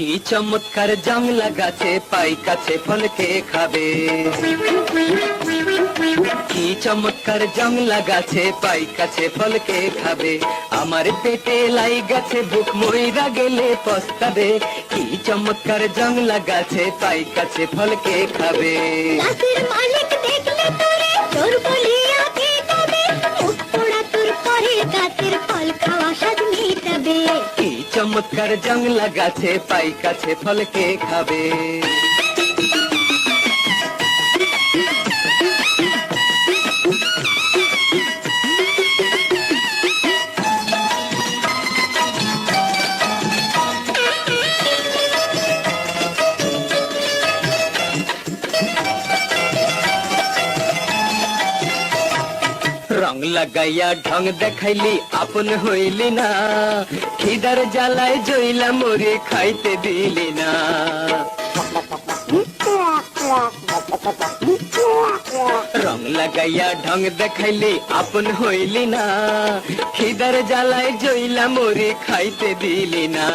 কি চমৎকার জংলা গাছে পাই কাছে ফলকে খাবে। কি চমৎকার জংলা গাছে পাই কাছে ফলকে খাবে। আমার পেটে লাই গাছে বুক মইরা গেলে পস্তাবে। কি চমৎকার জংলা গাছে পাই কাছে ফলকে খাবে। গাছের মালিক দেখলে তোরে চোর বলিয়া পিটাবে। মুখ পোড়া তোর পরে গাছের ফল খাওয়া স্বাদ মিটাবে। কি চমৎকার জংলা গাছে পাই কাছে ফলকে খাবে। রং লাগাইয়া ঢং দেখাইলি আপন হইলি না। খিদার জ্বালায় জইলা মরে খাইতে দিলি না। রং লাগাইয়া ঢং দেখাইলি আপন হইলি না। খিদার জ্বালায় জইলা মরে খাইতে দিলি না।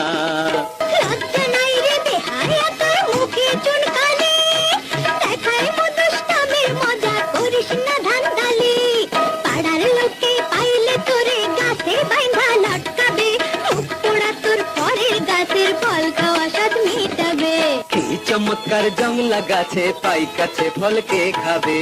লজ্জা নাই রে বেহায়া তোর মুখে চুনকালি। দেখাই মদুষ্টামের মজা করিস না ধান্দালি। পাড়ার লোকে পাইলে তোরে গাছে বাইন্ধা লটকাবে। মুখ পোড়া তোর পরের গাছের ফল খাওয়া স্বাদ মিটাবে। কি চমৎকার জংলা গাছে পাই কাছে ফলকে খাবে।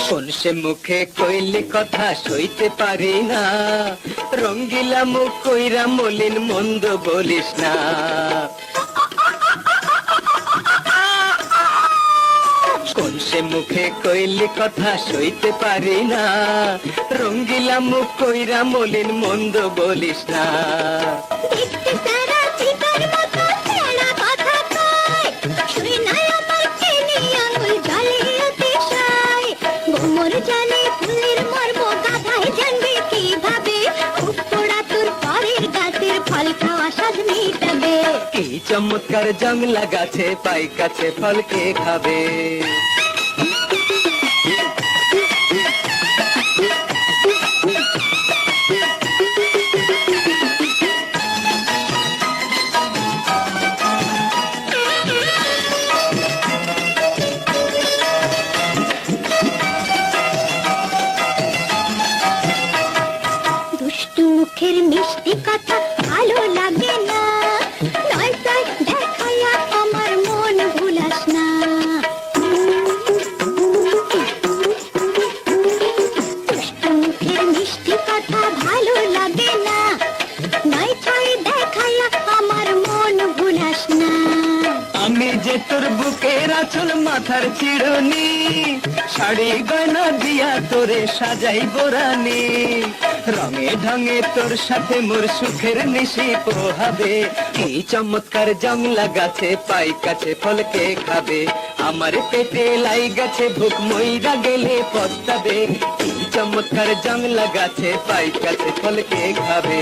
কোন সে মুখে কইলে কথা সইতে পারি না। রঙ্গিলা মুখ কইরা মলিন মন্দ বলিস না। কোন সে মুখে কইলে কথা সইতে পারি না। রঙ্গিলা মুখ কইরা মলিন মন্দ বলিস না। দেখতে সারা চিতার মতো ছেঁড়া কথা কয়। শুই নাই আমার চেনি আঙুল জলে অতিশয়। ভ্রমর জানে ফুলের মর্ম গাধায় জানবে কিভাবে। মুখ পোড়া তোর পরের গাছের ফল খাওয়া স্বাদ মিটাবে। কি চমৎকার জংলা গাছে পাই কাছে ফলকে খাবে। দুষ্টু মুখের মিষ্টি কথা ভালো লাগে না। নয়টায় দেখাইয়া আমার মন ভুলাস না। দুষ্টু মুখের মিষ্টি কথা ভালো লাগে না। নয়টায় দেখাইয়া আমার মন ভুলাস না। আমি যে তোর বুকের আঁচল মাথার চিরুনি। শাড়ি গয়না দিয়া তোরে সাজাইব রানী। রঙে ঢঙে তোর সাথে মোর সুখের নিশি পোহাবে। কি চমৎকার জংলা গাছে পাই কাছে ফলকে খাবে। আমার পেটে লাই গাছে ভুক মইরা গেলে পস্তাবে। কি চমৎকার জংলা গাছে পাই কাছে ফলকে খাবে।